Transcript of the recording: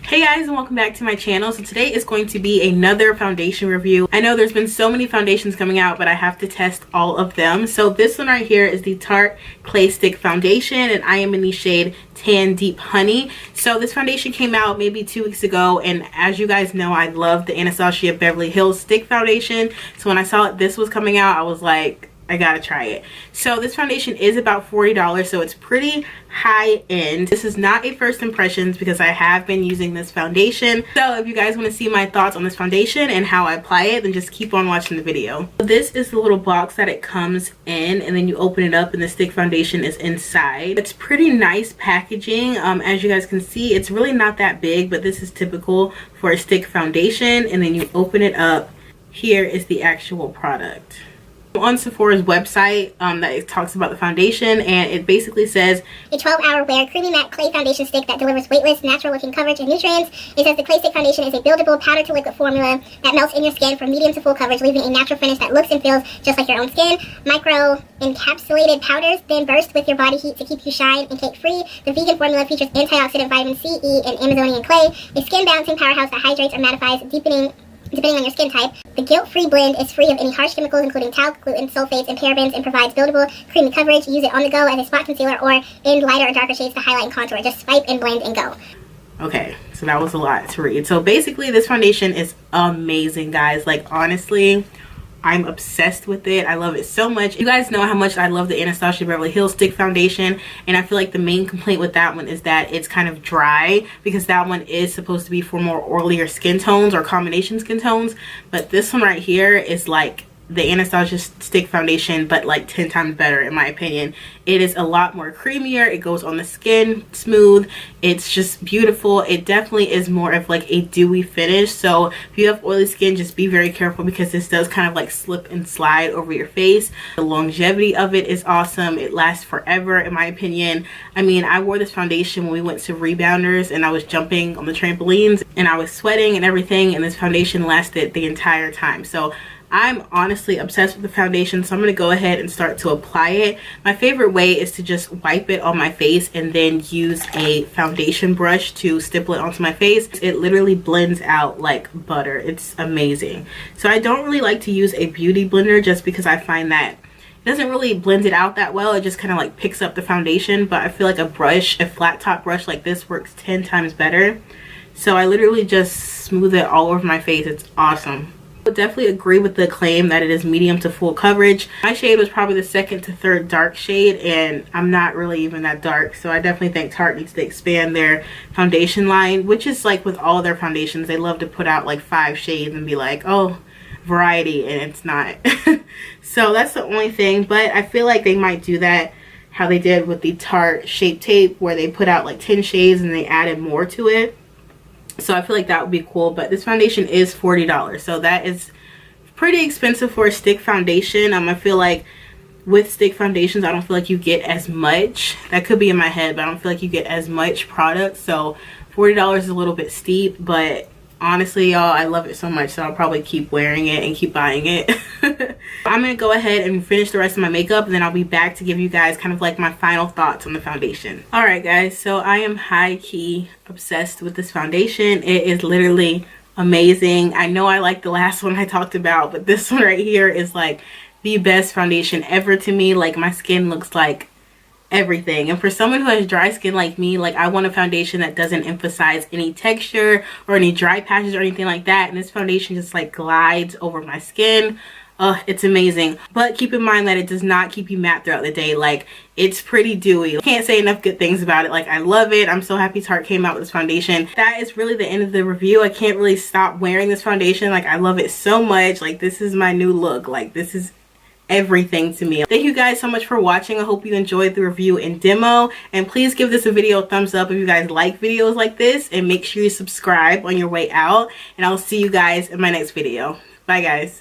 Hey guys, and welcome back to my channel. So today is going to be another foundation review. I know there's been so many foundations coming out, but I have to test all of them. So this one right here is the Tarte Clay Stick Foundation, and I am in the shade Tan Deep Honey. So this foundation came out maybe 2 weeks ago, and as you guys know, I love the Anastasia Beverly Hills Stick Foundation. So when I saw this was coming out, I was like, I gotta try it. So this foundation is about $40, so it's pretty high end. This is not a first impressions because I have been using this foundation. So if you guys want to see my thoughts on this foundation and how I apply it, then just keep on watching the video. This is the little box that it comes in, and then you open it up and the stick foundation is inside. It's pretty nice packaging. As you guys can see, it's really not that big, but this is typical for a stick foundation. And then you open it up. Here is the actual product. On Sephora's website that it talks about the foundation, and it basically says a 12-hour wear creamy matte clay foundation stick that delivers weightless, natural looking coverage and nutrients. It says the clay stick foundation is a buildable powder to liquid formula that melts in your skin for medium to full coverage, leaving a natural finish that looks and feels just like your own skin. Micro encapsulated powders then burst with your body heat to keep you shine and cake free. The vegan formula features antioxidant vitamin C, E, and Amazonian clay, a skin balancing powerhouse that hydrates or mattifies, depending on your skin type. The guilt-free blend is free of any harsh chemicals including talc, gluten, sulfates, and parabens, and provides buildable, creamy coverage. Use it on the go as a spot concealer or in lighter or darker shades to highlight and contour. Just swipe and blend and go. Okay, so that was a lot to read. So basically this foundation is amazing, guys. Like, honestly, I'm obsessed with it. I love it so much. You guys know how much I love the Anastasia Beverly Hills Stick Foundation, and I feel like the main complaint with that one is that it's kind of dry, because that one is supposed to be for more oilier skin tones or combination skin tones. But this one right here is like the Anastasia Stick Foundation, but like 10 times better in my opinion. It is a lot more creamier. It goes on the skin smooth. It's just beautiful. It definitely is more of like a dewy finish. So if you have oily skin, just be very careful, because this does kind of like slip and slide over your face. The longevity of it is awesome. It lasts forever in my opinion. I mean, I wore this foundation when we went to Rebounders and I was jumping on the trampolines and I was sweating and everything, and this foundation lasted the entire time. So I'm honestly obsessed with the foundation, so I'm going to go ahead and start to apply it. My favorite way is to just wipe it on my face and then use a foundation brush to stipple it onto my face. It literally blends out like butter. It's amazing. So I don't really like to use a beauty blender, just because I find that it doesn't really blend it out that well. It just kind of like picks up the foundation, but I feel like a brush, a flat top brush like this, works 10 times better. So I literally just smooth it all over my face. It's awesome. I would definitely agree with the claim that it is medium to full coverage. My shade was probably the second to third dark shade, and I'm not really even that dark, so I definitely think Tarte needs to expand their foundation line, which is like with all their foundations. They love to put out like 5 shades and be like, oh, variety, and it's not. So that's the only thing, but I feel like they might do that how they did with the Tarte Shape Tape, where they put out like 10 shades and they added more to it. So I feel like that would be cool. But this foundation is $40, so that is pretty expensive for a stick foundation. I feel like with stick foundations, I don't feel like you get as much. That could be in my head, but I don't feel like you get as much product. So $40 is a little bit steep, but honestly, y'all, I love it so much, so I'll probably keep wearing it and keep buying it. I'm gonna go ahead and finish the rest of my makeup, and then I'll be back to give you guys kind of like my final thoughts on the foundation. All right, guys, so I am high-key obsessed with this foundation. It is literally amazing. I know I like the last one I talked about, but this one right here is like the best foundation ever to me. Like, my skin looks like everything, and for someone who has dry skin like me, like, I want a foundation that doesn't emphasize any texture or any dry patches or anything like that, and this foundation just like glides over my skin. It's amazing. But keep in mind that it does not keep you matte throughout the day. Like, it's pretty dewy. Can't say enough good things about it. Like, I love it. I'm so happy Tarte came out with this foundation. That is really the end of the review. I can't really stop wearing this foundation. Like, I love it so much. Like, this is my new look. Like, this is everything to me. Thank you guys so much for watching. I hope you enjoyed the review and demo, and please give this a video a thumbs up if you guys like videos like this, and make sure you subscribe on your way out, and I'll see you guys in my next video. Bye, guys.